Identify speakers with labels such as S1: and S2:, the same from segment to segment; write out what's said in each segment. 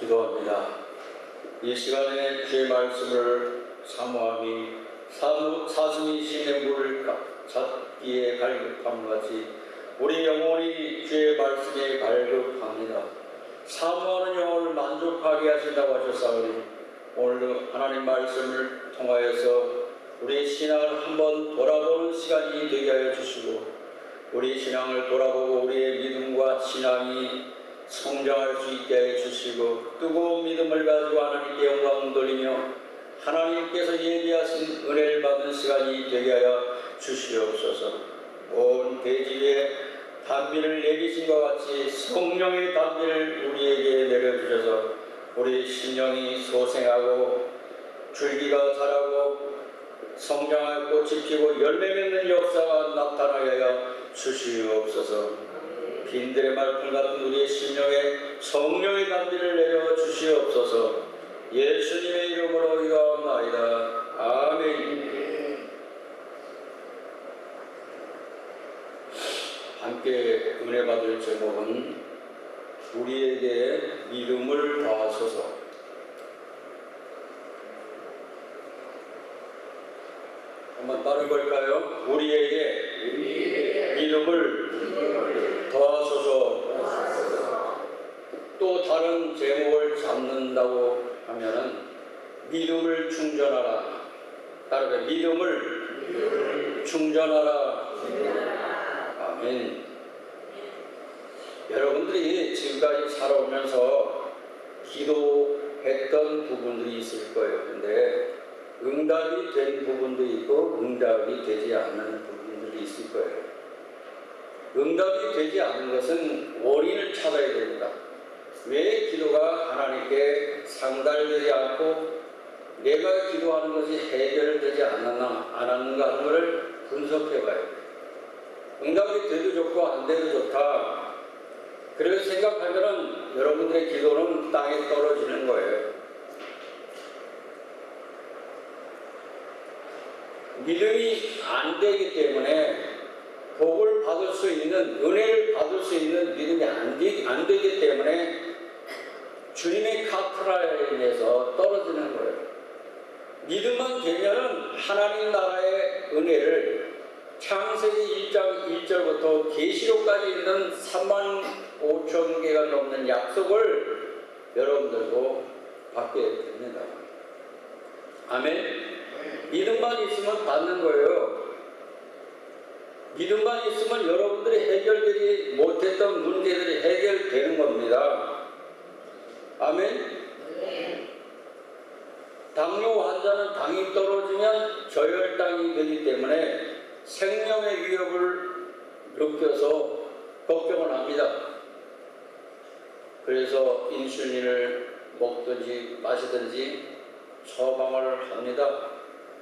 S1: 기도합니다. 이 시간에 주의 말씀을 사모함이 사슴이 심의 물을 잡기에 갈급함같이 우리 영혼이 주의 말씀에 갈급합니다. 사모하는 영혼을 만족하게 하신다고 하셨사오니 오늘도 하나님 말씀을 통하여서 우리 신앙을 한번 돌아보는 시간이 되게 하여 주시고 우리 신앙을 돌아보고 우리의 믿음과 신앙이 성장할 수 있게 해 주시고 뜨거운 믿음을 가지고 하나님께 영광을 돌리며 하나님께서 예비하신 은혜를 받는 시간이 되게 하여 주시옵소서. 온 대지 위에 단비를 내리신 것 같이 성령의 단비를 우리에게 내려주셔서 우리 심령이 소생하고 줄기가 자라고 성장하여 꽃이 피고 열매 맺는 역사가 나타나게 하여 주시옵소서. 빈들의 말씀 같은 우리의 심령에 성령의 단비를 내려 주시옵소서. 예수님의 이름으로 기도하옵나이다. 아멘. 함께 은혜 받을 제목은 우리에게 믿음을 더하소서. 한번 따라 볼까요? 우리에게 믿음을 더하소서. 또 다른 제목을 잡는다고 하면은 믿음을 충전하라. 따라서 믿음을 충전하라. 아멘. 여러분들이 지금까지 살아오면서 기도했던 부분들이 있을 거예요. 근데 응답이 된 부분도 있고 응답이 되지 않는 부분들이 있을 거예요. 응답이 되지 않는 것은 원인을 찾아야 됩니다. 왜 기도가 하나님께 상달되지 않고 내가 기도하는 것이 해결되지 않았는가 하는 것을 분석해 봐야 돼요. 응답이 돼도 좋고 안 돼도 좋다. 그렇게 생각하면 여러분들의 기도는 땅에 떨어지는 거예요. 믿음이 안 되기 때문에 복을 받을 수 있는, 은혜를 받을 수 있는 믿음이 안 되기 때문에 주님의 카트라에 인해서 떨어지는 거예요. 믿음만 되면은 하나님 나라의 은혜를 창세기 1장 1절부터 계시록까지 있는 35,000개가 넘는 약속을 여러분들도 받게 됩니다. 아멘. 믿음만 있으면 받는 거예요. 믿음만 있으면 여러분들이 해결되지 못했던 문제들이 해결되는 겁니다. 아멘. 당뇨 환자는 당이 떨어지면 저혈당이 되기 때문에 생명의 위협을 느껴서 걱정을 합니다. 그래서 인슐린을 먹든지 마시든지 처방을 합니다.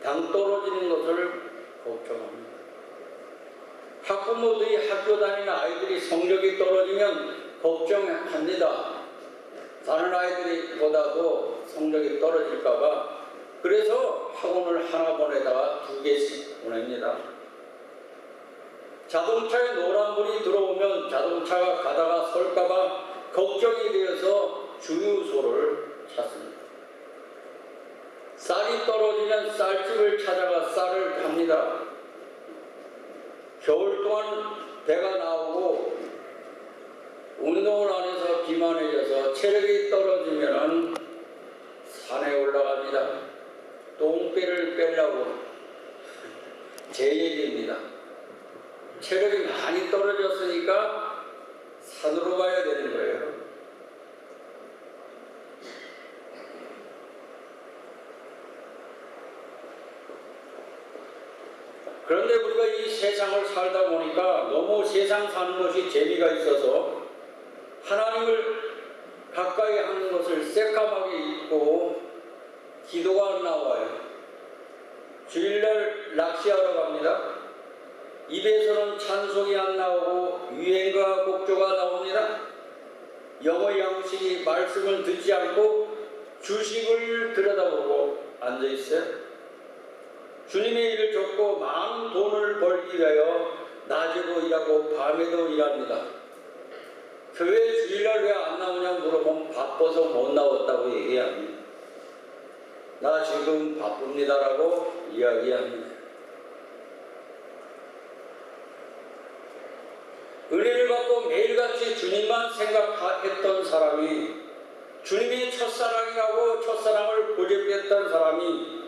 S1: 당 떨어지는 것을 걱정합니다. 학부모들이 학교 다니는 아이들이 성적이 떨어지면 걱정합니다. 다른 아이들보다도 성적이 떨어질까봐. 그래서 학원을 하나 보내다가 2개씩 보냅니다. 자동차에 노란불이 들어오면 자동차가 가다가 설까봐 걱정이 되어서 주유소를 찾습니다. 쌀이 떨어지면 쌀집을 찾아가 쌀을 팝니다. 겨울 동안 배가 나오고 운동을 안 해서 비만해져서 체력이 떨어지면 산에 올라갑니다. 똥배를 빼려고. 제 얘기입니다. 체력이 많이 떨어졌으니까 산으로 가야 되는 거예요. 그런데 우리가 이 세상을 살다 보니까 너무 세상 사는 것이 재미가 있어서 하나님을 가까이 하는 것을 새까맣게 잊고 기도가 안 나와요. 주일날 낚시하러 갑니다. 입에서는 찬송이 안 나오고 유행과 곡조가 나옵니다. 영어 양식이 말씀을 듣지 않고 주식을 들여다보고 앉아있어요. 주님의 일을 줬고 많은 돈을 벌기 위하여 낮에도 일하고 밤에도 일합니다. 교회 주일날 왜 안 나오냐고 물어보면 바빠서 못 나오다. 얘기합니다. 나 지금 바쁩니다라고 이야기합니다. 은혜를 받고 매일같이 주님만 생각했던 사람이, 주님의 첫사랑이라고 첫사랑을 고집했던 사람이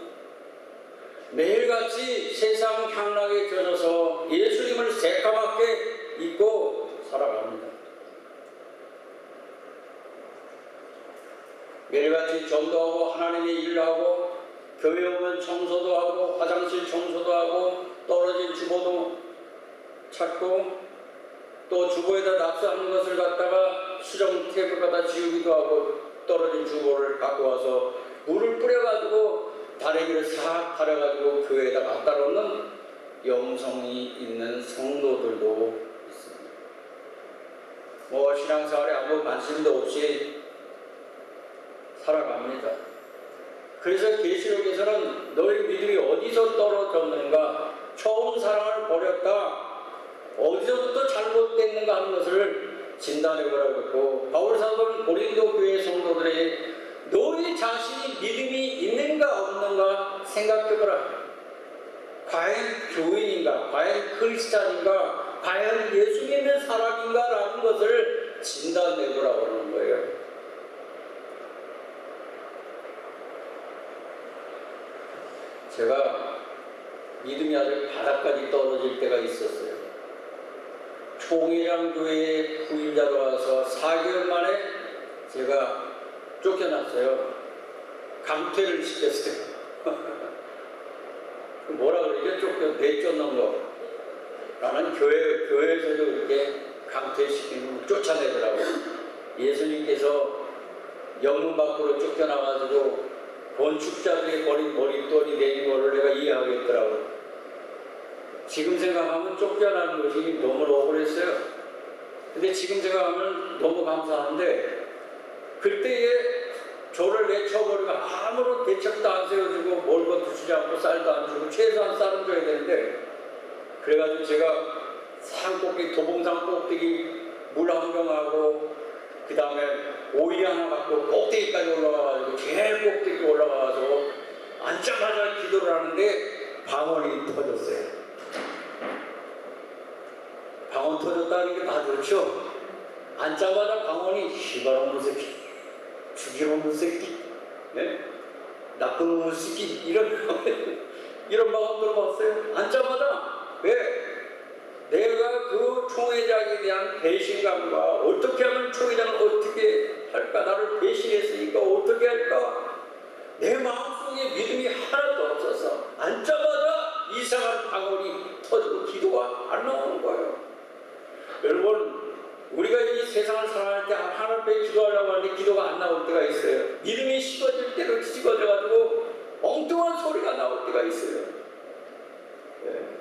S1: 매일같이 세상 향락에 젖어서 예수님을 새까맣게 잊고 살아갑니다. 매일같이 전도하고 하나님의 일을 하고 교회 오면 청소도 하고 화장실 청소도 하고 떨어진 주보도 찾고 또 주보에다 납수하는 것을 갖다가 수정 테이프 갖다 지우기도 하고 떨어진 주보를 갖고 와서 물을 뿌려가지고 다래기를 싹 가려가지고 교회에다 갖다 놓는 영성이 있는 성도들도 있습니다. 뭐 신앙생활에 아무 관심도 없이 살아갑니다. 그래서 계시록에서는 너희 믿음이 어디서 떨어졌는가, 처음 사랑을 버렸다, 어디서부터 잘못됐는가 하는 것을 진단해보라고 했고, 바울 사도는 고린도 교회 성도들에게 너희 자신이 믿음이 있는가 없는가 생각해보라. 과연 교인인가, 과연 크리스찬인가, 과연 예수 믿는 사람인가 라는 것을 진단해보라고 하는 거예요. 제가 믿음이 아주 바닥까지 떨어질 때가 있었어요. 총회장 교회에 후임자로 와서 4개월 만에 제가 쫓겨났어요. 강퇴를 시켰어요. 뭐라 그러죠? 내쫓는 거. 나는 교회에서도 그렇게 강퇴시키는 걸 쫓아내더라고요. 예수님께서 영문 밖으로 쫓겨나가지고 건축자들이 버린 머릿돌이 내린 거를 내가 이해하겠더라고요. 지금 생각하면 쫓겨나는 것이 너무 억울했어요. 근데 지금 생각하면 너무 감사한데, 그때에 저를 내쳐버리고 아무런 대책도 안 세워주고 먹을 주지 않고 쌀도 안 주고 최소한 쌀은 줘야 되는데, 그래가지고 제가 산꼭대기, 도봉산 꼭대기 물 한 병하고 그 다음에 오이 하나 갖고 꼭대기까지 올라가가지고 제일 꼭대기 올라가서 앉자마자 기도를 하는데 방언이 터졌어요. 방언 터졌다는 게 다 좋죠. 앉자마자 방언이 시발놈 새끼, 죽이놈 새끼, 네? 나쁜 놈 새끼, 이런 방언 들어봤어요. 앉자마자. 왜? 내가 그 총회장에 대한 배신감과 어떻게 하면 총회장을 어떻게 할까, 나를 배신했으니까 어떻게 할까, 내 마음속에 믿음이 하나도 없어서 앉자마자 이상한 방언이 터지고 기도가 안 나오는 거예요. 여러분, 우리가 이 세상을 살아갈 때 하나님 앞에 기도하려고 하는데 기도가 안 나올 때가 있어요. 믿음이 식어질 때로 식어져가지고 엉뚱한 소리가 나올 때가 있어요. 네.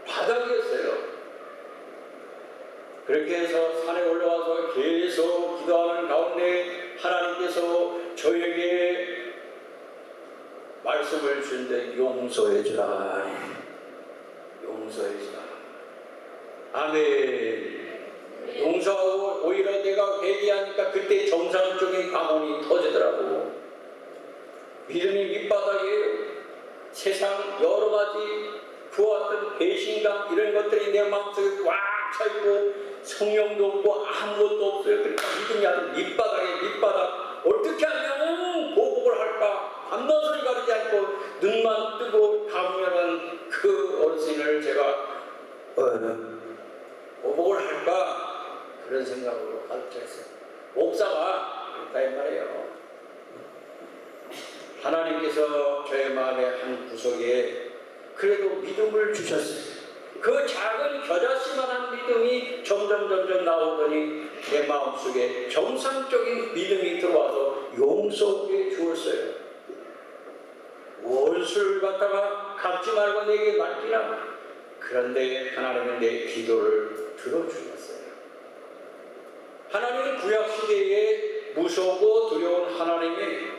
S1: 바닥이었어요. 그렇게 해서 산에 올라와서 계속 기도하는 가운데 하나님께서 저에게 말씀을 주는데 용서해주라, 용서해주라. 아멘. 용서하고 오히려 내가 회개하니까 그때 정상적인 방언이 터지더라고. 믿음이 밑바닥이에요. 세상 여러 가지 그와 같은 배신감 이런 것들이 내 마음속에 꽉 차있고 성령도 없고 아무것도 없어요. 그러니까 믿음이 아주 밑바닥. 어떻게 하면 보복을 할까? 밤낮을 가리지 않고 눈만 뜨고 가문하는 그 어르신을 제가 보복을 할까? 그런 생각으로 가르쳤어요. 목사가 그랬다 이 말이에요. 하나님께서 저의 마음의 한 구석에 그래도 믿음을 주셨어요. 그 작은 겨자씨만한 믿음이 점점 나오더니 내 마음속에 정상적인 믿음이 들어와서 용서해 주었어요. 원수를 갖다가 갚지 말고 내게 맡기라. 그런데 하나님은 내 기도를 들어주셨어요. 하나님은 구약시대에 무서우고 두려운 하나님이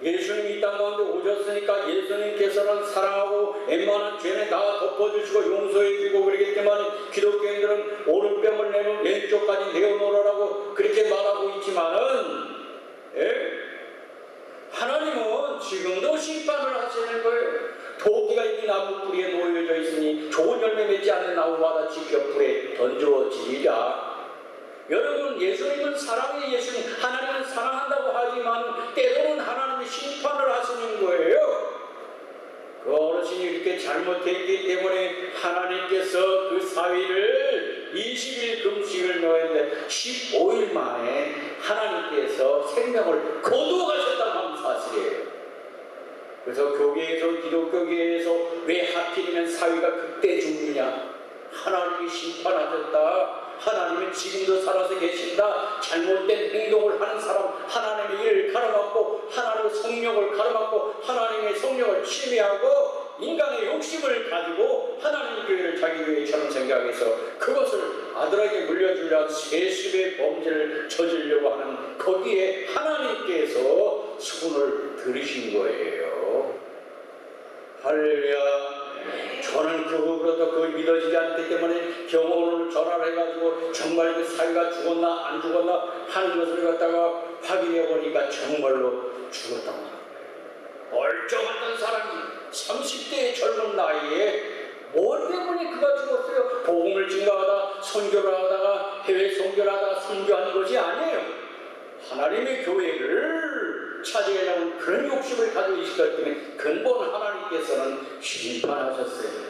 S1: 예수님이 이 땅 가운데 오셨으니까 예수님께서는 사랑하고 웬만한 죄는 다 덮어주시고 용서해주고 그러기 때문에 기독교인들은 오른뺨을 내면 왼쪽까지 내어놓으라고 그렇게 말하고 있지만은 지금도 심판을 하시는 거예요. 도끼가 이미 나무 뿌리에 놓여져 있으니 좋은 열매 맺지 않는 나무마다 지켜 불에 던져지리라. 여러분, 예수님은 사랑의 예수님, 하나님은 사랑한다고 하지만 때로는 하나님이 심판을 하시는 거예요. 그 어르신이 이렇게 잘못했기 때문에 하나님께서 그 사위를 20일 금식을 넣었는데 15일 만에 하나님께서 생명을 거두어가셨다고 하는 사실이에요. 그래서 교계에서, 기독교계에서 왜 하필이면 사위가 그때 죽느냐? 하나님이 심판하셨다. 하나님은 지금도 살아서 계신다. 잘못된 행동을 하는 사람, 하나님의 일을 가로막고 하나님의 성령을 가로막고 하나님의 성령을 침해하고 인간의 욕심을 가지고 하나님의 교회를 자기 교회처럼 생각해서 그것을 아들에게 물려주려 세습의 범죄를 저지르려고 하는 거기에 하나님께서 손을 들으신 거예요. 할렐루야. 저는 그 후로도 그걸 믿어지지 않기 때문에 병원을 전화를 해가지고 정말 그 사위가 죽었나 안 죽었나 하는 것을 갖다가 확인해 보니까 정말로 죽었다고 합니다. 멀쩡하던 사람이 30대의 젊은 나이에 뭘 때문에 그가 죽었어요? 복음을 증거하다 선교를 하다가 해외 선교를 하다가 선교하는 것이 아니에요. 하나님의 교회를 차지하려는 그런 욕심을 가지고 있었기 때문에 근본 하나님께서는 심판하셨어요.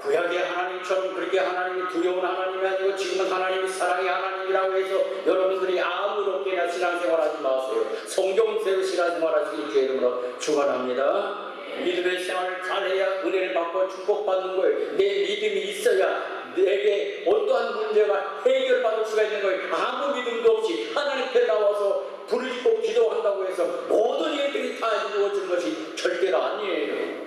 S1: 구약의 하나님처럼 그렇게 하나님이 두려운 하나님이 아니고 지금은 하나님이 사랑의 하나님이라고 해서 여러분들이 아무렇게나 신앙생활하지 마세요. 성경대로 신앙생활하시기 주의 이름으로 축원합니다. 믿음의 생활을 잘해야 은혜를 받고 축복받는 거예요. 내 믿음이 있어야 내게 어떠한 문제가 해결받을 수가 있는 거예요. 아무 믿음도 없이 하나님 앞에 나와서 부르짖고 기도한다고 해서 모든 일들이 다 이루어지는 것이 절대로 아니에요.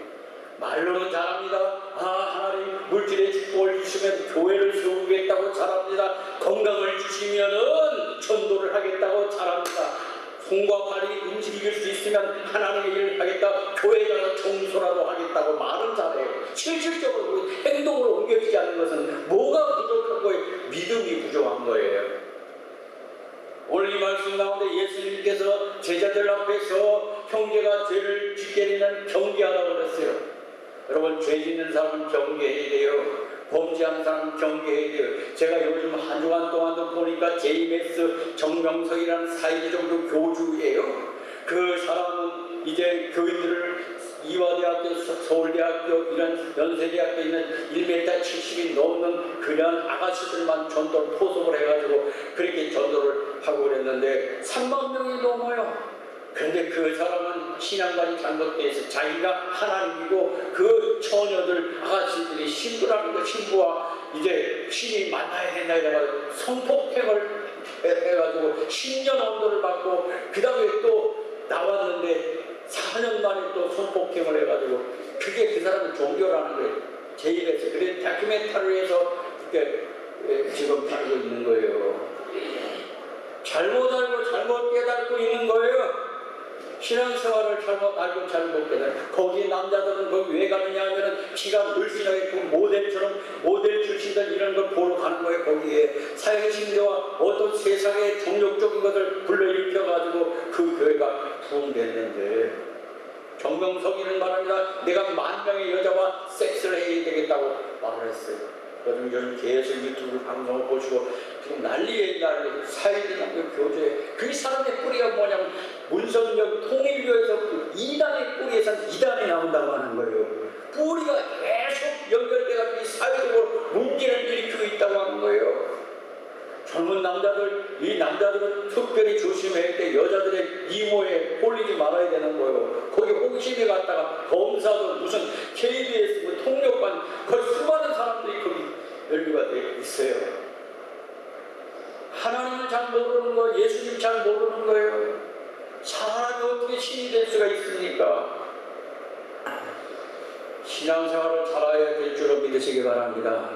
S1: 말로는 잘합니다. 하나님 물질의 축복을 주시면 교회를 세우겠다고 잘합니다. 건강을 주시면은 전도를 하겠다고 잘합니다. 손과 발이 움직일 수 있으면 하나님의 일을 하겠다. 교회 가서 청소라도 하겠다고 말은 잘해요. 실질적으로 행동으로 옮겨지지 않는 것은 뭐가 부족한 거예요? 믿음이 부족한 거예요. 오늘 이 말씀 가운데 예수님께서 제자들 앞에서 형제가 죄를 짓게 되면 경계하라고 그랬어요. 여러분, 죄 짓는 사람은 경계해야 돼요. 범죄하는 사람은 경계해야 돼요. 제가 요즘 한 주간 동안도 보니까 JMS 정명석이라는 사이비 정도 교주예요. 그 사람은 이제 교인들을 이화대학교, 서울대학교, 이런 연세대학교 있는 1m 70이 넘는 그냥 아가씨들만 전도를 포섭을 해가지고 그렇게 전도를 하고 그랬는데 3만 명이 넘어요. 그런데 그 사람은 신앙관이 잘못되어 있어. 자기가 하나님이고 그 처녀들 아가씨들이 신부와 이제 신이 만나야 된다 이래가지고 성폭행을 해가지고 10년 언도를 받고 그 다음에 또 나왔는데 4년 만에 또 성폭행을 해가지고 그게 그 사람을 종교라는 거예요. 제일에서 그래 다큐멘터리를 해서 지금 알고 있는 거예요. 잘못 알고 잘못 깨닫고 있는 거예요. 신앙생활을 잘못 알고 잘못 깨달고 거기 남자들은 거기 왜 가느냐 하면은 키가 물씬하게 모델처럼 모델 출신들 이런 걸 보러 가는 거예요. 거기에 사형신대와 어떤 세상의 정욕적인 것을 불러일으켜가지고 그 교회가 부흥됐는데 정명석이는 말합니다. 내가 10,000명의 여자와 섹스를 해야 되겠다고 말을 했어요. 요즘 계속 유튜브 방송을 보시고 지금 난리에 난리. 사회진학교 교조에 그 사람의 뿌리가 뭐냐면 문성적 통일교에서 그 이단의 뿌리에서 이단이 나온다고 하는 거예요. 뿌리가 계속 연결돼가지고 사회적으로 문제를 일으키고 있다고 하는 거예요. 젊은 남자들, 이 남자들은 특별히 조심해야 돼. 여자들의 이모에 홀리지 말아야 되는 거예요. 거기 호기심에 갔다가 검사도 무슨 KBS 뭐 통역관 거의 수많은 사람들이 거기 연루가 돼 있어요. 하나님을 잘 모르는 거, 예수님 잘 모르는 거예요. 사람이 어떻게 신이 될 수가 있습니까? 신앙생활을 잘해야 될 줄로 믿으시기 바랍니다.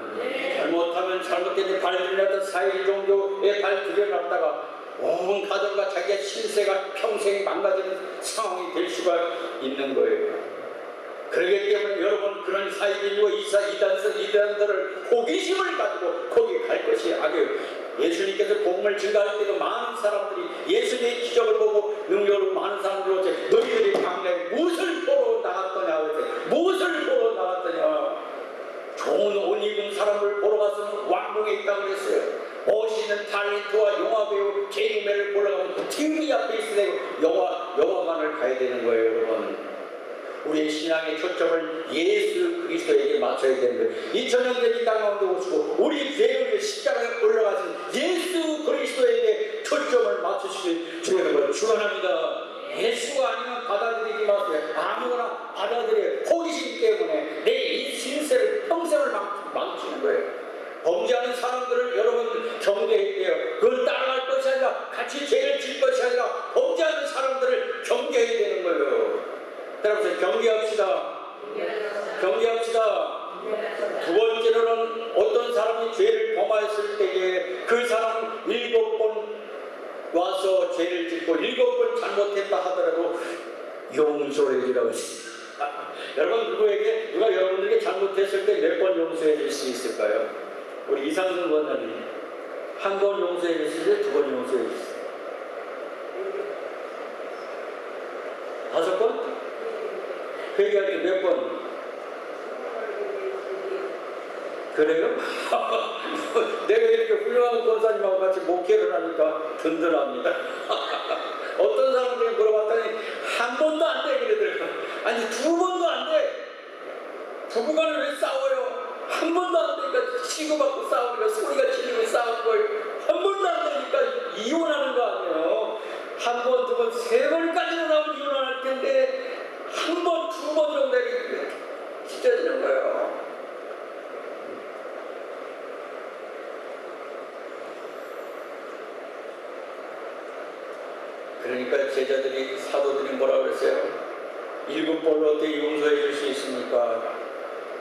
S1: 잘못하면 잘못된 발 들렸던 사회 종교에 발 들여놨다가 온 가정과 자기의 신세가 평생 망가지는 상황이 될 수가 있는 거예요. 그렇기 때문에 여러분 그런 사이비고 이단들을 호기심을 가지고 거기 갈 것이 악이에요. 예수님께서 복음을 증거할 때도 많은 사람들이 예수님의 기적을 보고 능력을 많은 사람들 어째 너희들이 광야에 무엇을 보러 나갔더냐 그랬어요. 무엇을 보러 나갔더냐. 좋은 옷 입은 사람을 보러 갔으면 왕궁에 있다고 그랬어요. 멋있는 탤런트와 영화배우 개그맨을 보러 가면 TV 앞에 있어야 되고 영화관을 가야 되는 거예요. 여러분, 우리의 신앙의 초점을 예수 그리스도에게 맞춰야 되는 거예요. 2000년 된 이 땅 가운데 오시고 우리 죄를 위해 십자가에 올라가신 예수 그리스도에게 초점을 맞추시길 주님을 축원합니다. 예수가 아니면 받아들이지 마세요. 아무거나 받아들여요. 호기심 때문에 내 이 신세를 평생을 망치는 거예요. 범죄하는 사람들을 여러분 경계해야 돼요. 그걸 따라갈 것이 아니라 같이 죄를 질 것이 아니라 범죄하는 사람들을 경계해야 되는 거예요. 따라서 경계합시다. 경계합시다. 두 번째로는 어떤 사람이 죄를 범하였을 때에 그 사람은 7번 와서 죄를 짓고 7번 잘못했다 하더라도 용서해 주라고 했습니다. 여러분, 누가 여러분들에게 잘못했을 때 몇 번 용서해 줄 수 있을까요? 우리 이상순 원장님 한 번 용서해 줬을 때 2번 용서해 줬어요. 5번? 회개할 때 몇 번? 그래요? 내가 이렇게 훌륭한 권사님하고 같이 목회를 하니까 든든합니다. 어떤 사람들이 물어봤더니 한 번도 안 돼 그러더라고요. 아니 2번도 안 돼. 부부간에 왜 싸워요? 한 번도 안 되니까 치고받고 싸우니까 소리가 지르고 싸우는 거예요. 한 번도 안 되니까 이혼하는 거 아니에요. 한 번, 2번, 3번까지는 하면 이혼할 텐데 한 번, 2번 정도 찢어지는 거예요. 그러니까 제자들이, 사도들이 뭐라 그랬어요? 7번을 어떻게 용서해 줄 수 있습니까?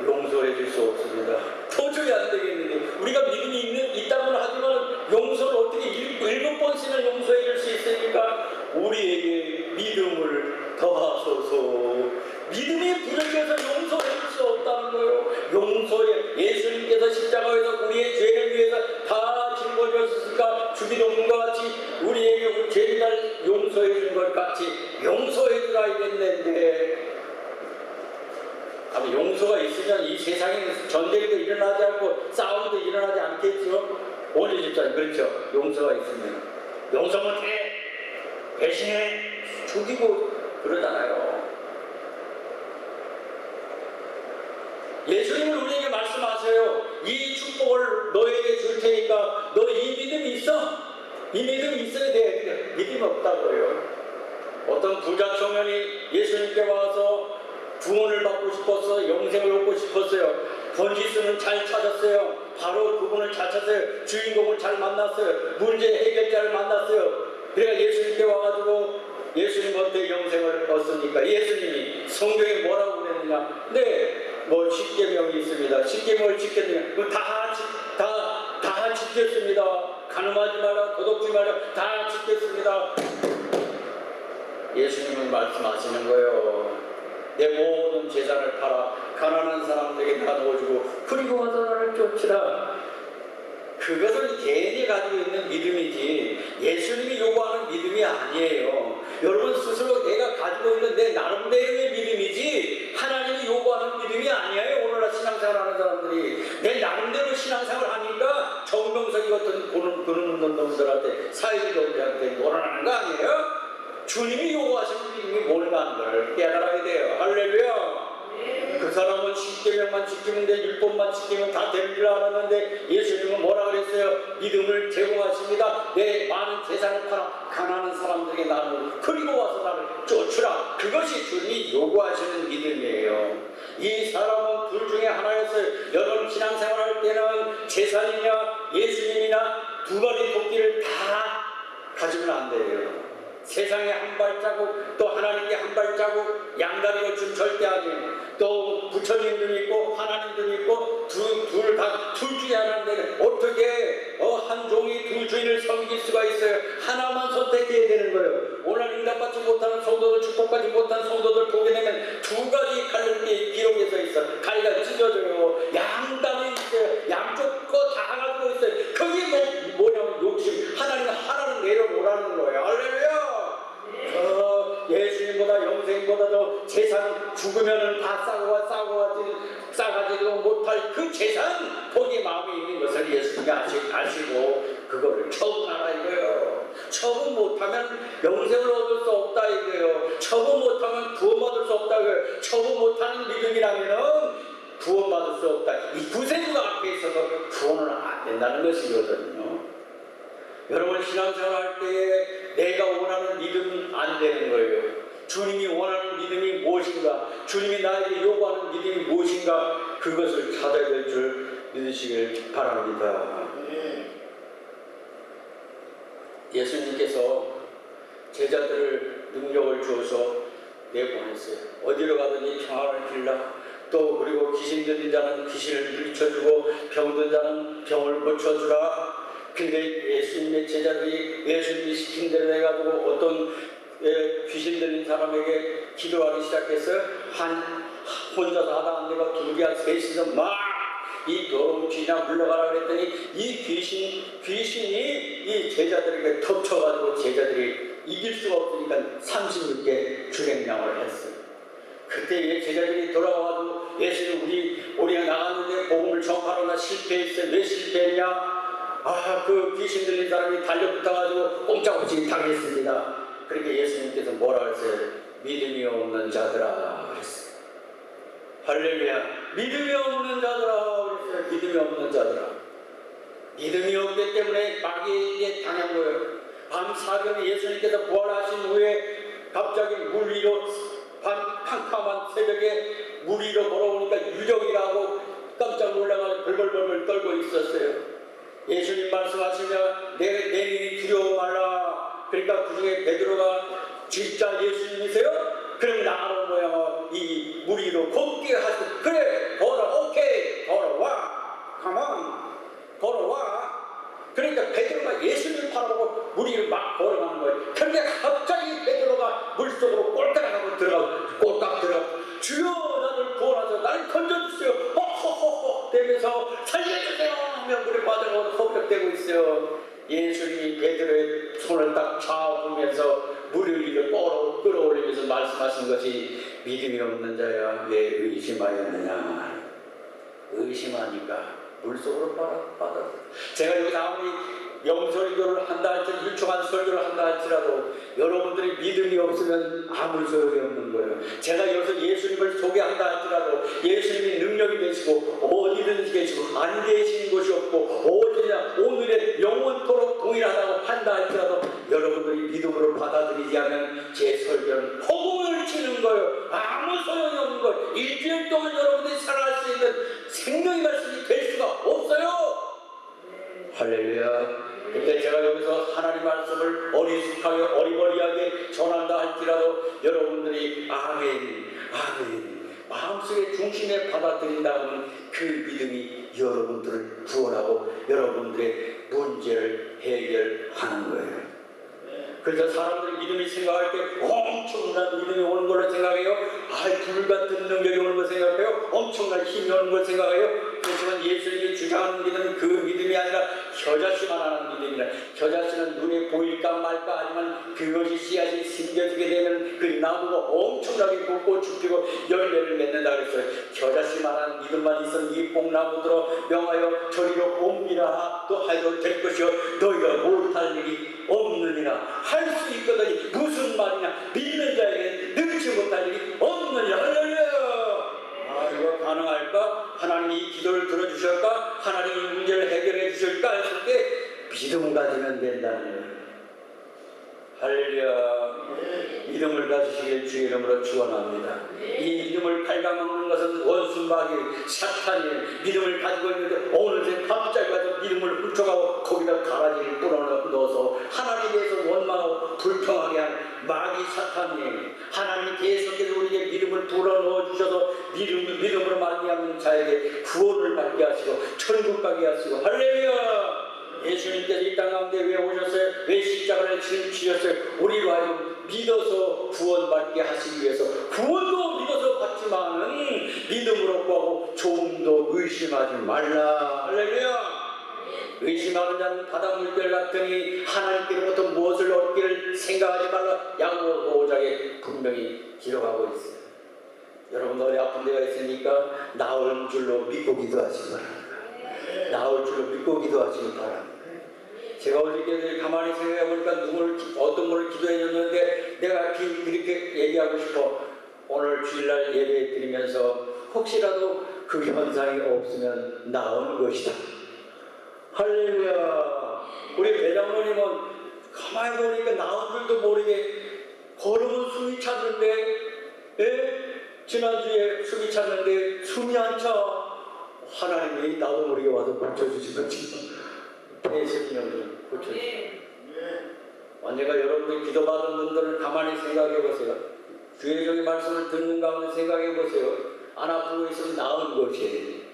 S1: 용서해 줄 수 없습니다. 도저히 안 되겠는데 우리가 믿음이 있다고는 하지만 용서를 어떻게 7번씩이나 용서해 줄 수 있습니까? 우리에게 믿음을 더하소서. 믿음이 부족해서 용서해 줄 수 없다는 거예요. 용서해, 예수님께서 십자가에서 우리의 죄를 위해서 다 짊어졌으니까 주기도문과 같이 우리에게 우리 죄를 용서해 준 것 같이 용서해 주라 이랬는데, 용서가 있으면 이 세상에 전쟁도 일어나지 않고 싸움도 일어나지 않겠죠? 오늘 집사님 그렇죠? 용서가 있으면 용서 못해, 배신해, 죽이고 그러잖아요. 예수님은 우리에게 말씀하세요. 이 축복을 너에게 줄 테니까 너 이 믿음이 있어? 이 믿음이 있어야 돼. 믿음이 없다고요. 어떤 부자 청년이 예수님께 와서 구원을 받고 싶었어, 영생을 얻고 싶었어요. 번지수는 잘 찾았어요. 바로 그분을 잘 찾았어요. 주인공을 잘 만났어요. 문제 해결자를 만났어요. 그래가 예수님께 와가지고 예수님한테 영생을 얻습니까? 예수님이 성경에 뭐라고 그랬느냐? 네, 뭐 10계명이 있습니다. 10계명을 지켰느냐? 그럼 다 지켰습니다. 가늠하지 마라, 도둑질 마라, 다 지켰습니다. 예수님은 말씀하시는 거예요. 내 모든 재산을 팔아 가난한 사람들에게 나누어주고 그리고 와서 나를 쫓으라. 그것은 개인이 가지고 있는 믿음이지 예수님이 요구하는 믿음이 아니에요. 여러분 스스로 내가 가지고 있는 내 나름대로의 믿음이지 하나님이 요구하는 믿음이 아니에요. 오늘날 신앙생활 하는 사람들이 내 나름대로 신앙생활 하니까 정명석이 같은 그런 놈들한테 사회주의자들한테 놀아나는 거 아니에요? 주님이 요구하시는 믿음이 뭘까 하는 걸 깨달아야 돼요. 할렐루야. 그 사람은 10계명만 지키면 돼, 6번만 지키면 다 되는 줄 알았는데 예수님은 뭐라 그랬어요? 믿음을 제공하십니다. 내 많은 재산을 팔아 가난한 사람들에게 나누고 그리고 와서 나를 쫓으라. 그것이 주님이 요구하시는 믿음이에요. 이 사람은 둘 중에 하나였어요. 여러분 신앙생활 할 때는 재산이냐 예수님이나 두 마리 토끼를 다 가지면 안 돼요. 세상에 한 발자국, 또 하나님께 한 발자국, 양다리 거춤 절대 아니에요. 또 부처님도 있고 하나님도 있고 둘 중에 하나인데 어떻게 한 종이 두 주인을 섬길 수가 있어요? 하나만 선택해야 되는 거예요. 오늘 응답받지 못하는 성도들, 축복받지 못한 성도들 보게 되면 두 가지 칼날이 기록에 서 있어. 가위가 찢어져요. 양단이 있어요. 양쪽 거 다 가지고 있어요. 그게 뭐냐면 욕심. 하나님은 하나는 내려놓으라는 거예요. 평생보다도 재산 죽으면은 다 싸가지도 못할 그 재산 거기 마음에 있는 것을 예수님이 아시고 그거를 처분하라 이거예요. 처분 못하면 영생을 얻을 수 없다 이거예요. 처분 못하면 구원받을 수 없다 이거예요. 처분 못하는 믿음이라면은 구원받을 수 없다. 이 구세주가 앞에 있어서 구원은 안 된다는 것이거든요. 여러분 신앙생활 할 때에 내가 원하는 믿음은 안 되는 거예요. 주님이 원하는 믿음이 무엇인가, 주님이 나에게 요구하는 믿음이 무엇인가, 그것을 찾아야 될 줄 믿으시길 바랍니다. 예수님께서 제자들을 능력을 주어서 내보냈어요. 어디로 가든지 평안을 빌라. 또 그리고 귀신 들린 자는 귀신을 물리쳐주고 병든 자는 병을 고쳐주라. 근데 예수님의 제자들이 예수님이 시킨 대로 해가지고 어떤 귀신 들린 사람에게 기도하기 시작했어요. 혼자서 하다 안 되고 둘이야 셋이서 막 이 더러운 귀신아 물러가라 그랬더니 이 귀신이 이 제자들에게 덮쳐가지고 제자들이 이길 수가 없으니까 36개 주행량을 했어요. 그때 제자들이 돌아와가지고 예수님 우리가 나갔는데 복음을 전파하느라 실패했어요. 왜 실패했냐? 그 귀신 들린 사람이 달려붙어가지고 꼼짝없이 당했습니다. 그러니까 예수님께서 뭐라 그랬어요? 믿음이 없는 자들아 그랬어요. 할렐루야. 믿음이 없는 자들아 그랬어요. 믿음이 없는 자들아. 믿음이 없기 때문에 마귀에게 당한 거예요. 밤 사경에 예수님께서 부활하신 후에 갑자기 물 위로 캄캄한 새벽에 물 위로 걸어오니까 유령이라고 깜짝 놀라서 벌벌벌 떨고 있었어요. 예수님 말씀하시면 내 님이 두려워 말라. 그러니까 그 중에 베드로가 진짜 예수님이세요? 그럼 나로 모양어 이 물 위로 걷게 하시고 그래 오케이 걸어와 가만 걸어와. 그러니까 베드로가 예수님을 바라보고 물 위로 막 걸어가는 거예요. 그런데 갑자기 베드로가 물속으로 꼴깍하고 꼴깍 들어가 주여 나를 구원하셔서 나를 건져주세요 허허허허 되면서 살려주세요 하며 물에 빠져가고 허벅대고 있어요. 예수님이 베드로의 손을 딱 잡으면서 물을 위로 끌어올리면서 말씀하신 것이 믿음이 없는 자야 왜 의심하였느냐. 의심하니까 물속으로 빠졌어요. 제가 여기서 아무리 명설교를 한다 할지라도 유충한 설교를 한다 할지라도 여러분들이 믿음이 없으면 아무 소용이 없는 거예요. 제가 여기서 예수님을 소개한다 할지라도 예수님이 능력이 되시고 어디든지 계시고 안 계시는 곳이 없고 어디냐 오늘의 영원토록 동일하다고 한다 할지라도 여러분들이 믿음으로 받아들이지 않으면 제 설교는 허공을 치는 거예요. 아무 소용이 없는 거예요. 일주일 동안 여러분들이 살아갈 수 있는 생명의 말씀이 될 수가 없어요. 할렐루야. 그때 제가 여기서 하나님 말씀을 어리숙하게 어리버리하게 전한다 할지라도 여러분들이 아멘 마음속에 중심에 받아들인다면 그 믿음이 여러분들을 구원하고 여러분들의 문제를 해결하는 거예요. 그래서 사람들이 믿음이 생각할 때 엄청난 믿음이 오는 걸로 생각해요. 불같은 능력이 오는 걸 생각해요. 엄청난 힘이 오는 걸 생각해요. 그렇지만 예수님이 주장하는 믿음은 그 믿음이 아니라 겨자씨만 하는 믿음이라. 겨자씨는 눈에 보일까 말까 하지만 그것이 씨앗이 심겨지게 되면 그 나무가 엄청나게 굵고 죽히고 열매를 맺는다 그랬어요. 겨자씨만 하는 믿음만 있으면 이 뽕나무들어 명하여 저리로 옮기라 또 하여도 될 것이요 너희가 못할 일이 없느니라. 할 수 있거든요. 무슨 말이냐. 믿는 자에게 능치 못할 일이 없느니라. 할렐루야. 이거 가능할까? 하나님이 이 기도를 들어주실까? 하나님이 이 문제를 해결해 주실까? 했을 때 믿음을 가지면 된다는 거예요. 할렐루야. 믿음을 가지시길 주의 이름으로 축원합니다. 이 믿음을 갉아먹는 것은 원수 마귀 사탄이에요. 믿음을 가지고 있는데 어느새 갑자기 가서 믿음을 훔쳐가고 거기다 가라지를 뿌려넣어서 하나님에 대해서 원망하고 불평하게 하는 마귀 사탄이에요. 하나님이 계속해서 우리에게 믿음을 불어넣어 주셔서 믿음으로 말미암는 자에게 구원을 받게 하시고 천국 가게 하시고 할렐루야. 예수님께서 이 땅 가운데 왜 오셨어요? 왜 십자가를 지셨어요? 우리로 하여금 믿어서 구원받게 하시기 위해서. 구원도 믿어서 받지만은 믿음으로 구하고 조금도 의심하지 말라. 할렐루야. 의심하는 자는 바닷물결 같으니 하나님께로부터 무엇을 얻기를 생각하지 말라. 야고보 5장에 분명히 기록하고 있어요. 여러분 어디 아픈 데가 있으니까 나을 줄로 믿고 기도하시기 바랍니다. 나을 줄로 믿고 기도하시기 바랍니다. 제가 어저께 가만히 생각해 보니까 어떤 분을 기도해 줬는데 내가 그렇게 얘기하고 싶어. 오늘 주일날 예배 드리면서 혹시라도 그 현상이 없으면 나은 것이다. 할렐루야. 우리 배장로님은 가만히 보니까 나은 줄도 모르게 걸으면 숨이 찼는데, 지난주에 숨이 찼는데 숨이 안 차. 하나님이 나도 모르게 와서 고쳐주시면 지금 폐쇄기능을 고쳐주시면. 언제가 여러분들 기도받은 분들을 가만히 생각해 보세요. 주의 종의 말씀을 듣는 가운데 생각해 보세요. 안 아프고 있으면 나은 것이에요.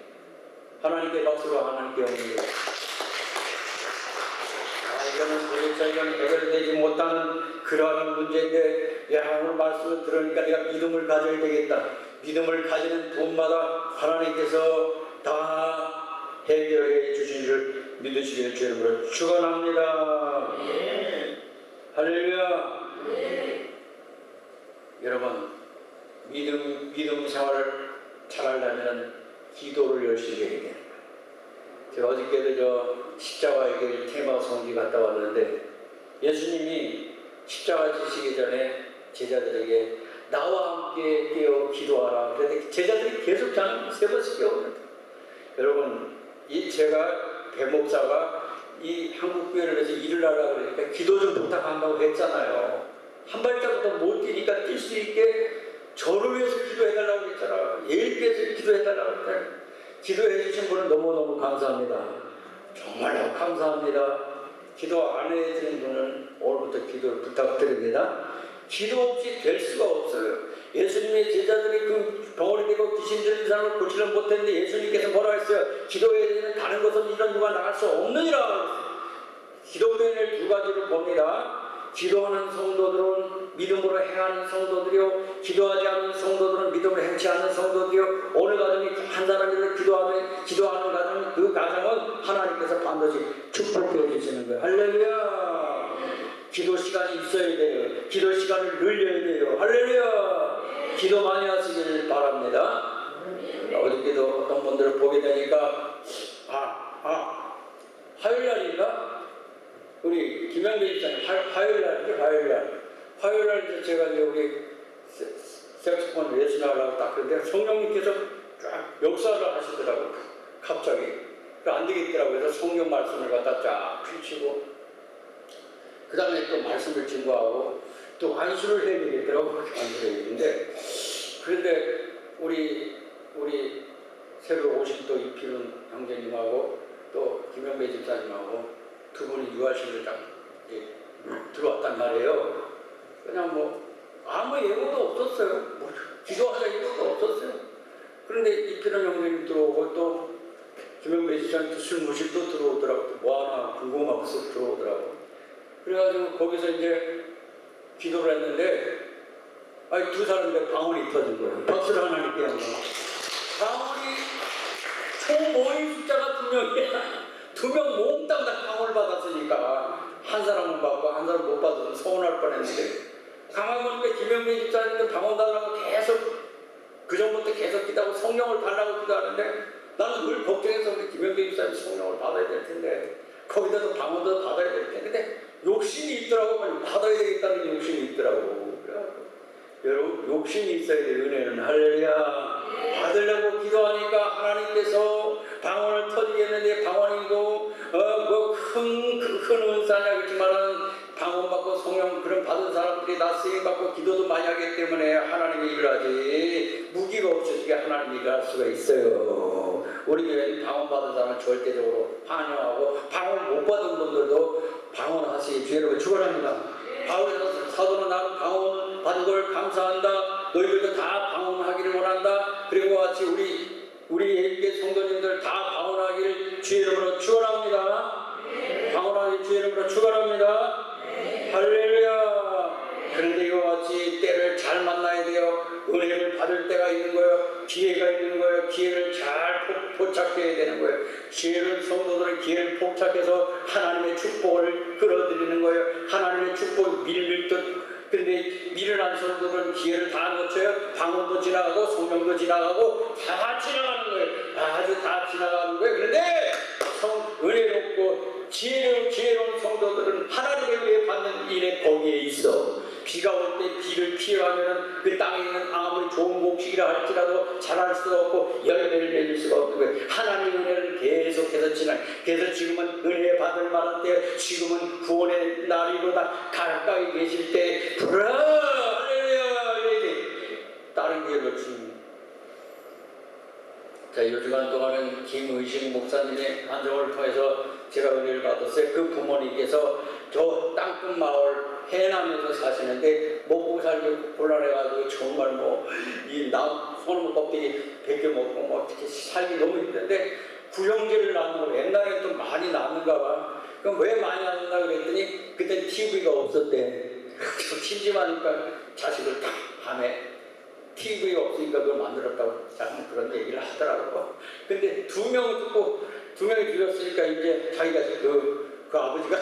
S1: 하나님께 박수로 하나님께 옵니다. 이거는 저희가 해결되지 못하는 그러한 문제인데, 오늘 말씀을 들으니까 내가 믿음을 가져야 되겠다. 믿음을 가지는 분마다 하나님께서 다 해결해 주신 줄 믿으시기를 주의 이름으로 축원합니다. 할렐루야. 여러분, 믿음 생활을 잘하려면 기도를 열심히 해야 돼요. 제가 어저께도 십자가의 길 테마 성지 갔다 왔는데, 예수님이 십자가 지시기 전에 제자들에게 나와 함께 깨어 기도하라. 그런데 제자들이 계속 저는 세 번씩 깨우는데, 여러분, 제가 배목사가 이 한국교회를 위해서 일을 하라고 그러니까 기도 좀 부탁한다고 했잖아요. 한 발자국도 못 뛰니까 뛸 수 있게 저를 위해서 기도해달라고 했잖아요. 예일께서 기도해달라고 했잖아요. 기도해 주신 분은 너무너무 감사합니다. 정말로 감사합니다. 기도 안 해주는 분은 오늘부터 기도를 부탁드립니다. 기도 없이 될 수가 없어요. 예수님의 제자들이 그 병원에 되고 귀신 들린 사람을 고치려 못했는데 예수님께서 뭐라 했어요? 기도해야 되는 다른 것은 이런 누가 나갈 수 없느니라. 기도 변의 두 가지를 봅니다. 기도하는 성도들은 믿음으로 행하는 성도들이요, 기도하지 않는 성도들은 믿음으로 행치 않는 성도들이요. 어느 가정이 한 사람이 기도하는 가정, 그 가정은 하나님께서 반드시 축복해 주시는 거예요. 할렐루야. 기도 시간이 있어야 돼요. 기도 시간을 늘려야 돼요. 할렐루야. 기도 많이 하시길 바랍니다. 어저께도 어떤 분들을 보게 되니까 화요일날인가? 우리 김영배 집사님 화요일날 제가 이제 우리 색소폰 레슨하려고 딱 그런데 성령님께서 쫙 역사를 하시더라고요. 갑자기 안 되겠더라고요. 그래서 성경 말씀을 갖다 쫙 펼치고 그 다음에 또 말씀을 증거하고 또 안수를 해야 되겠더라고요. 안수를 해야 되는데, 그런데 우리 새로 오신 또 이필훈 형제님하고 또 김영배 집사님하고 두 분이 유아실을 딱 들어왔단 말이에요. 그냥 아무 예고도 없었어요. 기도하자 예고도 없었어요. 그런데 이필훈 형제님 들어오고 또 김영배 집사님 술 무실 또 들어오더라고. 뭐 하나 궁금하고 쓱 들어오더라고. 그래가지고 거기서 이제 기도를 했는데, 두 사람인데 방언이 터진 거예요. 박수를 하나님께 한 거예요. 방언이 총 모인 숫자가 2명이야. 2명 몽땅 다 방언을 받았으니까 한 사람은 받고 한 사람은 못 받아서 서운할 뻔했는데, 가만히 보니까 김영민 집사님도 방언 달라고 계속 그전부터 계속 기도하고 성령을 달라고 기도하는데, 나는 늘 걱정해서 우리 김영민 집사님 성령을 받아야 될 텐데 거기다도 방언도 받아야 될 텐데, 근데 욕심이 있더라고. 받아야 되겠다는 욕심이 있더라고. 여러분, 욕심이 있어야 돼요. 은혜는. 할렐루야. 받으려고 기도하니까 하나님께서 방언을 터지겠는데, 방언이고 큰 은사냐 그렇지만은 방언 받고 성령 그런 받은 사람들이 나 쓰임 받고 기도도 많이 하기 때문에 하나님이 일을 하지, 무기가 없어지게 하나님이 일을 할 수가 있어요. 우리 교회는 방언 받은 사람은 절대적으로 환영하고, 방언 못 받은 분들도 방언하시기 주의로 축원합니다. 바울에서 사도는 나는 방언 받은 걸 감사한다. 너희들도 다 방언하기를 원한다. 그리고 같이 우리 예일교회 성도님들 다 방언하기를 주의 이름으로 축원합니다. 방언하기 주의 이름으로 축원합니다. 할렐루야. 그런데 이와 같이 때를 잘 만나야 돼요. 은혜를 받을 때가 있는 거예요. 기회가 있는 거예요. 기회를 잘 포착해야 되는 거예요. 기회를 성도들은 기회를 포착해서 하나님의 축복을 끌어들이는 거예요. 하나님의 축복을 밀밀듯. 근데 미련한 성도들은 기회를 다 놓쳐요. 방언도 지나가고 성령도 지나가고 다 지나가는 거예요. 아주 다 지나가는 거예요. 그런데 은혜롭고 지혜로운 성도들은 하나님의 은혜 받는 일에 거기에 있어. 비가 올 때 비를 피해가면 그 땅에 있는 아무리 좋은 곡식이라 할지라도 자랄 수가 없고 열매를 맺을 수가 없는 거예요. 하나님의 은혜는 계속해서 지나. 그래서 지금은 은혜 받을 만한 때, 지금은 구원의 날이보다 가까이 계실 때 할렐루야 다른 기회를 놓칩니다. 자, 이 주간 동안은 김의식 목사님의 간증을 통해서 제가 은혜를 받았어요. 그 부모님께서 저 땅끝 마을 해남에서 사시는데 먹고 살기 곤란해가지고 정말 이 소나무 껍데기 벗겨 먹고 어떻게 살기 너무 힘든데 구형제를 낳는 거 옛날에 또 많이 낳는가 봐. 그럼 왜 많이 낳는다 그랬더니 그때 TV가 없었대. 심심하니까 자식을 딱 밤에 TV가 없으니까 그걸 만들었다고 그런 얘기를 하더라고. 근데 두 명이 죽었으니까 이제 자기가 그 아버지가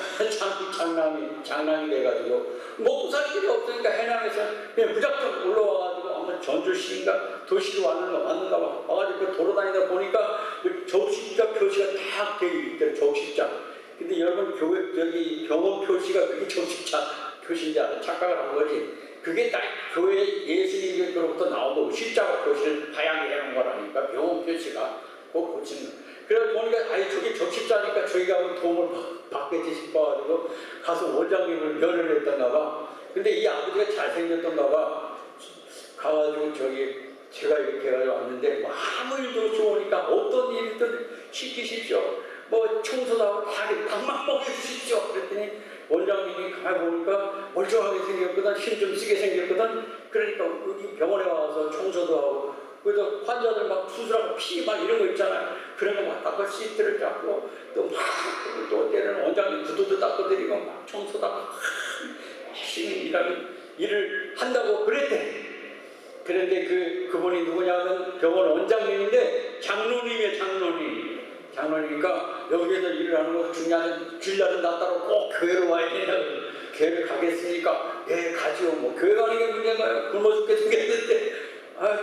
S1: 장남이 돼가지고 먹고 살 길이 없으니까 해남에서 그냥 무작정 올라와가지고 아마 전주시인가 도시로 왔는가 봐. 와가지고 돌아다니다 보니까 접시장 표시가 다 되어 있더래. 접시장. 근데 여러분 저기 병원 표시가 그게 접시장 표시인지 알아? 착각을 한 거지. 그게 딱 교회 예수님으로부터 나오고 십자가 표시를 하얀게 해놓은 거라니까 병원 표시가 꼭 고치는 거. 그래서 보니까 저기 접시자니까 저희가 도움을 받겠지 싶어가지고 가서 원장님을 면을 했던가 봐. 근데 이 아버지가 잘생겼던가 봐. 가가지고 제가 이렇게 해가지고 왔는데 아무 일도 좋으니까 어떤 일이든 시키십시오. 청소도 하고 닭만 먹여주십시오. 그랬더니 원장님이 가만히 보니까 멀쩡하게 생겼거든. 힘 좀 쓰게 생겼거든. 그러니까 여기 병원에 와서 청소도 하고 그래서 환자들 막 수술하고 피 막 이런 거 있잖아요. 그런 거 막 닦고 시트를 닦고 또 때는 원장님 구두도 닦아드리고 막 청소도 하고 열심히 일을 한다고 그랬대. 그런데 그분이 누구냐면 병원 원장님인데 장로님이니까 여기에서 일을 하는 거 중요한 주일날은 나 따로 꼭 교회로 와야 된다고. 교회를 가겠습니까? 네, 가지요. 교회 가는 게 문제인가요? 굶어 죽게 생겼는데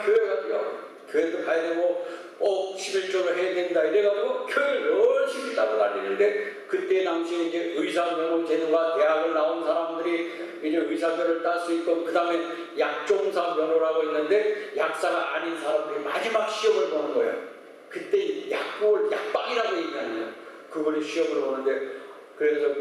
S1: 교회 가지요. 교회도 가야 되고 꼭 11조를 해야 된다 이래가지고 교회를 열심히 따라다니는데 그때 당시에 이제 의사면허 제도가 대학을 나온 사람들이 이제 의사면허를 딸 수 있고 그 다음에 약종사 면허라고 있는데 약사가 아닌 사람들이 마지막 시험을 보는 거예요. 그때 약방이라고 얘기하는 거예요. 그걸 시험을 보는데 그래서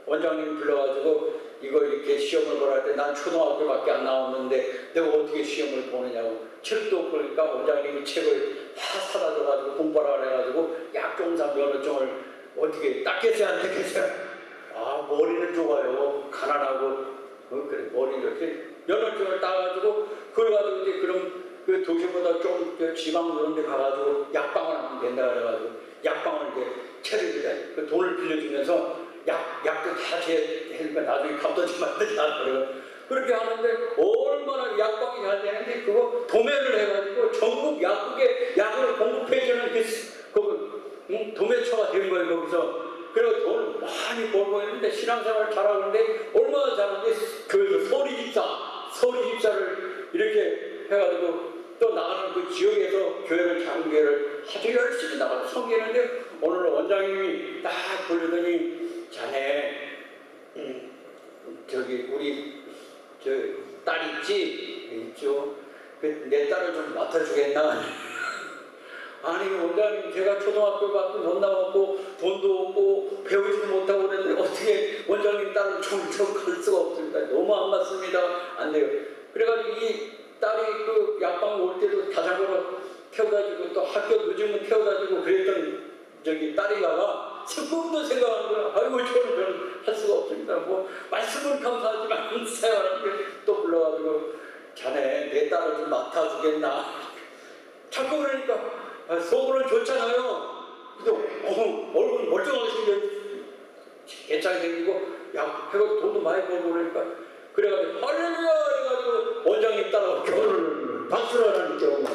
S1: 원장님 불러가지고 이거 이렇게 시험을 보라 할 때 난 초등학교밖에 안 나왔는데 내가 어떻게 시험을 보느냐고. 책도 없고 그러니까 원장님이 책을 다 사다 줘가지고 공부하라 그래가지고 약종사 면허증을 어떻게 땄겠어요 안 땄겠어요? 머리는 좋아요. 가난하고 그래 머리는 이렇게 면허증을 따가지고 그걸 가지고 이제 그럼 그 도시보다 좀 지방 그런 데 가가지고 약방을 하면 된다 그래가지고 약방을 이제 차리니까 그 돈을 빌려주면서 약도 다 제니까 나중에 갚든지 말든지 하더라고요. 그렇게 하는데 얼마나 약방이 잘 되는데 그거 도매를 해가지고 전국 약국에 약을 공급해주는 도매처가 된 거예요 거기서. 그래서 돈을 많이 벌고 있는데 신앙생활을 잘하는데 얼마나 잘하는데 그 서리집사를 이렇게 해가지고 또 나가는 그 지역에서 작은 교회를 아주 열심히 나가서 섬기는데 오늘 원장님이 딱 부르더니 자네 우리 딸 있죠? 내 딸을 좀 맡아주겠나? 아니 원장님 제가 초등학교밖에 못 나왔고 돈도 없고 배우지도 못하고 그랬는데 어떻게 원장님 딸을 좀 갈 수가 없습니다. 너무 안 맞습니다. 안 돼요. 그래가지고 이 딸이 그 약방 올 때도 자전거로 태워다주고 또 학교 늦으면 태워다주고 그랬던 딸이가 꿈도 생각하는 거야. 아이고 저는 할 수가 없습니다. 말씀은 감사하지만 생활하는 게 또 불러가지고 자네 내 딸을 좀 맡아주겠나. 자꾸 그러니까 속으로는 좋잖아요. 근데 얼굴 멀쩡하게 생겨 괜찮게 생기고 해가지고 돈도 많이 벌고 그러니까 그래가지고 할렐루야 그래가지고 원장님 따라가 결혼을 박수를 하는 경우가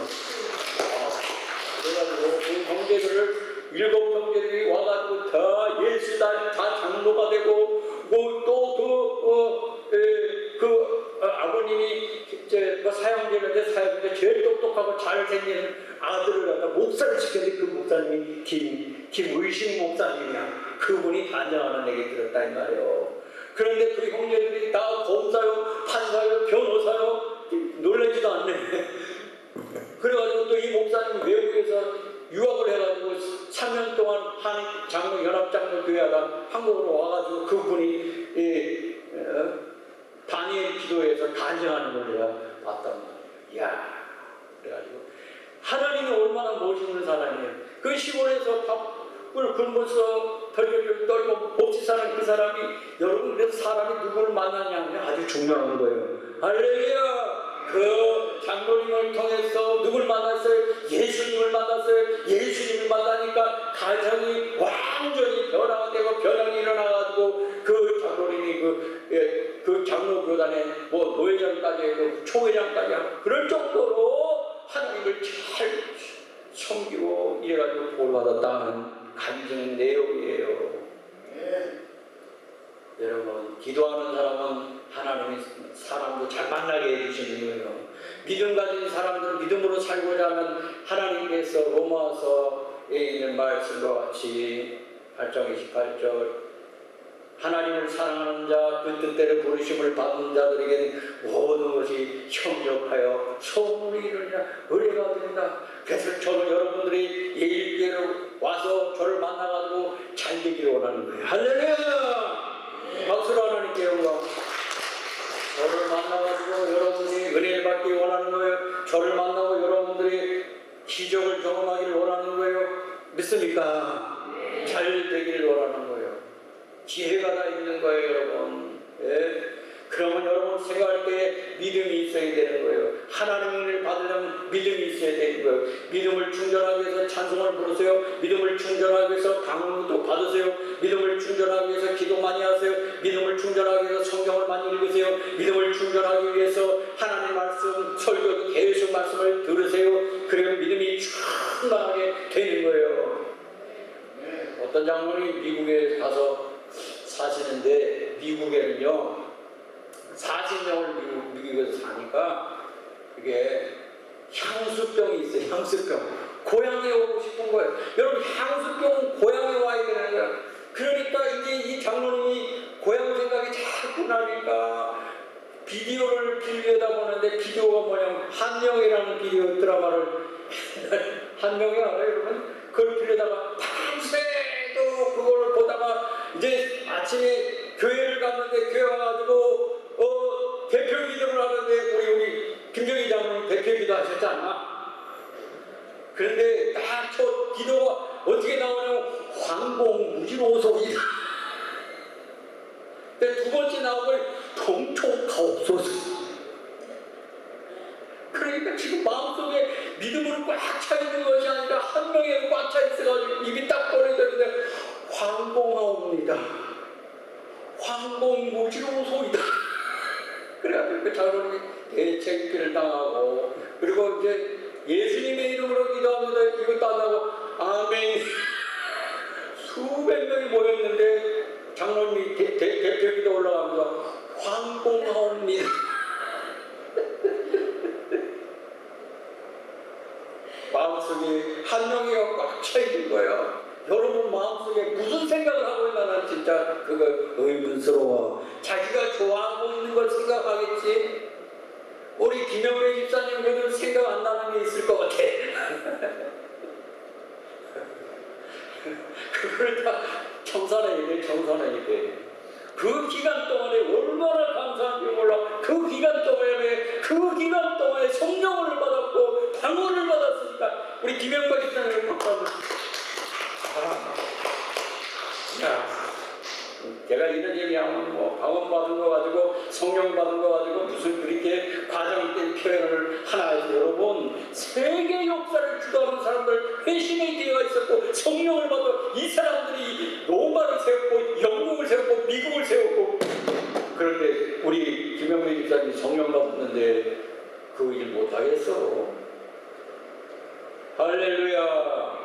S1: 그래가지고 그 형제들을 7 형제들이 와가지고 다 예수 다 장로가 되고 또 아버님이 이제 사형제인데 사형제 제일 똑똑하고 잘생긴 아들을 갖다 목사를 시켰는데 그 목사님이 김의식 목사님이야. 그분이 단장하는 얘기 들었다 이 말이에요. 그런데 그 형제들이 다 검사요, 판사요, 변호사요 놀라지도 않네. 그래가지고 또 이 목사님 외국에서 유학을 해가지고 3년 동안 한 장로 연합장로 교회하다 한국으로 와가지고 그분이 다니엘 기도에서 간증하는 걸 내가 봤단 말이야. 이야, 그래가지고 하나님이 얼마나 멋있는 사람이에요. 그 시골에서 밥을 굶어서 덜덜덜 떨고 봅지 사는 그 사람이 여러분 그래서 사람이 누구를 만나냐면 아주 중요한 거예요. 할렐루야. 그 장로님을 통해서 누굴 만났어요? 예수님을 만났어요. 예수님을 만나니까 가정이 완전히 변화가 되고 변형이 일어나가지고 그 장로님이 그 장로교단에 뭐 노회장까지 하고 총회장까지 하고 그럴 정도로 하나님을 잘 섬기고 이래가지고 복받았다는 간증 내용이에요. 여러분 기도하는 사람은 하나님이 사람도 잘 만나게 해주시는 거예요. 믿음 가진 사람들은 믿음으로 살고자 하면 하나님께서 로마서에 있는 말씀과 같이 8장 28절 하나님을 사랑하는 자 그 뜻대로 부르심을 받은 자들에게는 모든 것이 협력하여 소문이 이루냐 의뢰가 된다. 그래서 저는 여러분들이 예일교회로 와서 저를 만나가지고 잘 되기를 원하는 거예요. 할렐루야. 박수로 하나님께 영광. 저를 만나가지고 여러분이 은혜를 받기 원하는 거예요. 저를 만나고 여러분들이 기적을 경험하기를 원하는 거예요. 믿습니까? 잘 되기를 원하는 거예요. 기회가 다 있는 거예요, 여러분. 예? 그러면 여러분 생각할 때 믿음이 있어야 되는 거예요. 하나님의 은혜를 받으려면 믿음이 있어야 되는 거예요. 믿음을 충전하기 위해서 찬송을 부르세요. 믿음을 충전하기 위해서 방언도 받으세요. 믿음을 충전하기 위해서 기도 많이 하세요. 믿음을 충전하기 위해서 성경을 많이 읽으세요. 믿음을 충전하기 위해서 하나님의 말씀, 설교, 계속 말씀을 들으세요. 그러면 믿음이 충만하게 되는 거예요. 어떤 장로님이 미국에 가서 사시는데 미국에는요 40명을 미국에서 사니까 그게 향수병이 있어요. 향수병. 고향에 오고 싶은 거예요. 여러분 향수병은 고향에 와야 되는 거예요. 그러니까 이제 이 장로님이 고향 생각이 자꾸 나니까 비디오를 TV에다 보는데 비디오가 뭐냐면 한명이라는 비디오 드라마를 한명이 알아요 여러분? 그걸 빌려다가 밤새도 그걸 보다가 이제 아침에 교회를 갔는데 교회 와가지고 대표 기도를 하는데 우리 김정희 장로님 대표 기도 하셨잖아. 그런데 딱 저 기도가 어떻게 나오냐면 황공무지로소이다. 근데 두 번째 나오면 동촉하옵소서. 그러니까 지금 마음속에 믿음으로 꽉 차 있는 것이 아니라 한 명에 꽉 차 있어가지고 입이 딱 벌어졌는데 황공하옵니다. 황공무지로소이다. 그래가지고 그 장로님이 대책비를 당하고 그리고 이제 예수님의 이름으로 기도합니다. 이것도 안 하고 아멘. 수백 명이 모였는데 장로님이 대표 기도 올라가면서 황공하옵니다. 마음속에 한 명이가 꽉 차 있는 거예요. 여러분 마음속에 무슨 생각을 하고 있나 난 진짜 그거 의문스러워. 자기가 좋아하고 있는 걸 생각하겠지. 우리 김영래 집사님 그래도 생각 안 나는 게 있을 것 같아. 그걸 다 청산해야 돼. 그 기간 동안에 얼마나 감사한지 몰라. 그 기간 동안에 성령을 받았고 방언을 받았으니까 우리 김영래 집사님을 박수한번. 제가 이런 얘기하면 뭐 방언 받은 거 가지고 성령 받은 거 가지고 무슨 그렇게 과정된 표현을 하나 해서 여러분 세계 역사를 주도하는 사람들 회심의 기회가 있었고 성령을 받아 이 사람들이 로마를 세웠고 영국을 세웠고 미국을 세웠고 그런데 우리 김영 목사님이 성령 받았는데 그 일 못하겠어. 할렐루야.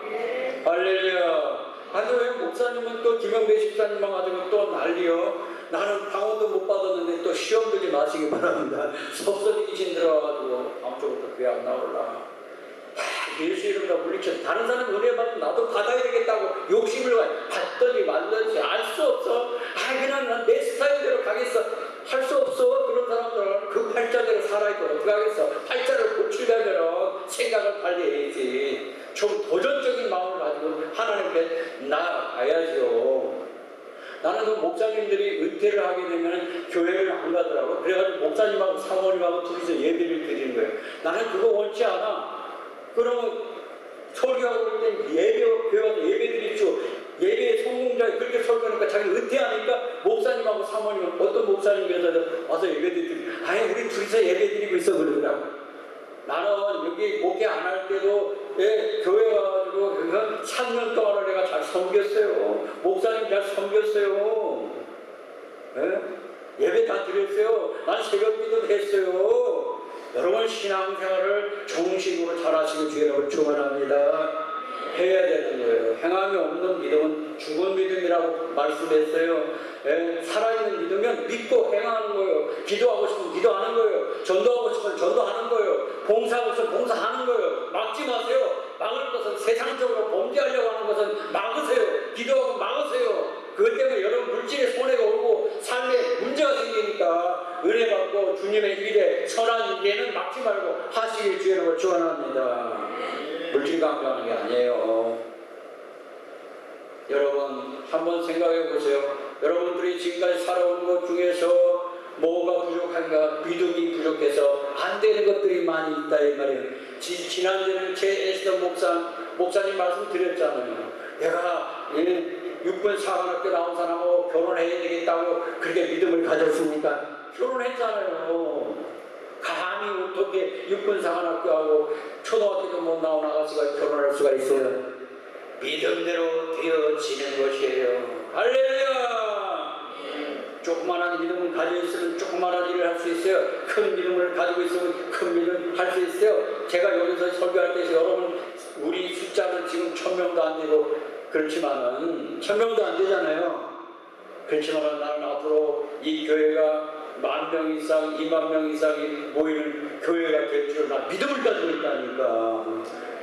S1: 할렐루야. 아니 왜 목사님은 또 김영배 집사님만 가지고 또 난리요? 나는 방언도 못 받았는데 또 시험 들지 마시기 바랍니다. 섭섭이 귀신 들어와가지고 다음 주부터 교회 안 나올라. 예수 이름 다 물리쳐. 다른 사람 은혜 받으면 나도 받아야 되겠다고 욕심을 받더니 말든지 알 수 없어. 그냥 난 내 스타일대로 가겠어. 할 수 없어. 그런 사람들은 그 팔자대로 살아있고 어떻게 하겠어. 팔자를 고치려면 생각을 달리 해야지. 좀 도전적인 마음을 가지고 하나님께 나아가야죠. 나는 그 목사님들이 은퇴를 하게 되면 교회를 안 가더라고. 그래가지고 목사님하고 사모님하고 둘이서 예배를 드리는 거예요. 나는 그거 원치 않아. 그러면 설교하고 그럴 때 교회가 예배 드리죠. 예배의 성공자에 그렇게 설교하니까 자기 은퇴하니까 목사님하고 사모님은 어떤 목사님께서 와서 예배 드리고 우리 둘이서 예배 드리고 있어 그러더라고. 나는 여기 목회 안 할 때도 교회 와가지고 3년 동안을 내가 잘 섬겼어요. 목사님 잘 섬겼어요. 예배 다 드렸어요. 난 새벽기도 했어요. 여러분 신앙생활을 정식으로 잘하시고 주의라고 축원합니다. 해야 되는 거예요. 행함이 없는 믿음은 죽은 믿음이라고 말씀했어요. 살아있는 믿으면 믿고 행하는 거예요. 기도하고 싶으면 기도하는 거예요. 전도하고 싶으면 전도하는 거예요. 봉사하고 싶으면 봉사하는 거예요. 막지 마세요. 막을 것은 세상적으로 범죄하려고 하는 것은 막으세요. 기도하고 막으세요. 그것 때문에 여러분 물질에 손해가 오고 삶에 문제가 생기니까 은혜 받고 주님의 일에 선한 일에는 막지 말고 하시길 주의로 축원합니다. 물질 강조하는 게 아니에요. 여러분 한번 생각해 보세요. 여러분들이 지금까지 살아온 것 중에서 뭐가 부족한가? 믿음이 부족해서 안 되는 것들이 많이 있다 이 말이에요. 지난주에는 제 에스더 목사님 말씀 드렸잖아요. 내가 육군 사관학교 나온 사람하고 결혼해야 되겠다고 그렇게 믿음을 가졌습니까? 결혼했잖아요. 감히 어떻게 육군 사관학교하고 초등학교도 못 나온 아가씨가 결혼할 수가 있어요? 믿음대로 되어지는 것이에요. 할렐루야! 조그마한 믿음을 가지고 있으면 조그마한 일을 할 수 있어요. 큰 믿음을 가지고 있으면 큰 믿음을 할 수 있어요. 제가 여기서 설교할 때 여러분 우리 숫자는 지금 1000명도 안 되고 그렇지만은 1000명도 안 되잖아요. 그렇지만은 나는 앞으로 이 교회가 10,000명 이상, 20,000명 이상이 모이는 교회가 될 줄 나 믿음을 가지고 있다니까.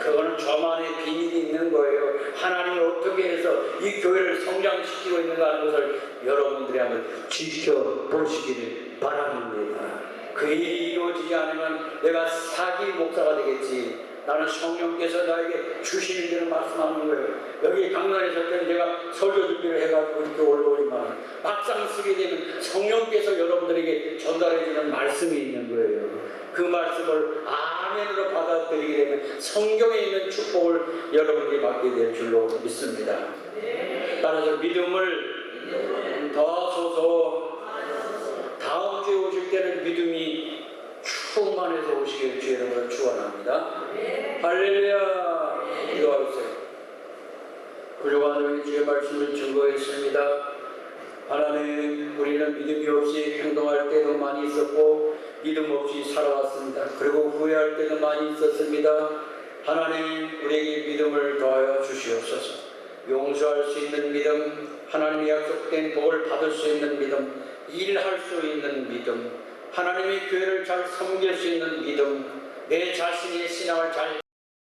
S1: 그거는 저만의 비밀이 있는 거예요. 하나님이 어떻게 해서 이 교회를 성장시키고 있는가 하는 것을 여러분들이 한번 지켜보시기를 바랍니다. 그 일이 이루어지지 않으면 내가 사기 목사가 되겠지. 나는 성령께서 나에게 주시는 대로 말씀하는 거예요. 여기 강단에 설 때는 제가 설교 준비를 해가지고 이렇게 올라오지만 막상 쓰게 되면 성령께서 여러분들에게 전달해 주는 말씀이 있는 거예요. 그 말씀을 아멘으로 받아들이게 되면 성경에 있는 축복을 여러분들이 받게 될 줄로 믿습니다. 따라서 믿음을 더하소서. 다음 주에 오실 때는 믿음이 충만해서 오시길 주의 이름으로 축원합니다. 할렐루야. 기도하겠어요. 훌륭한 주의 말씀을 증거했습니다. 하나님, 우리는 믿음이 없이 행동할 때도 많이 있었고 믿음 없이 살아왔습니다. 그리고 후회할 때도 많이 있었습니다. 하나님, 우리에게 믿음을 더하여 주시옵소서. 용서할 수 있는 믿음, 하나님의 약속된 복을 받을 수 있는 믿음, 일할 수 있는 믿음, 하나님의 교회를 잘 섬길 수 있는 믿음, 내 자신의 신앙을 잘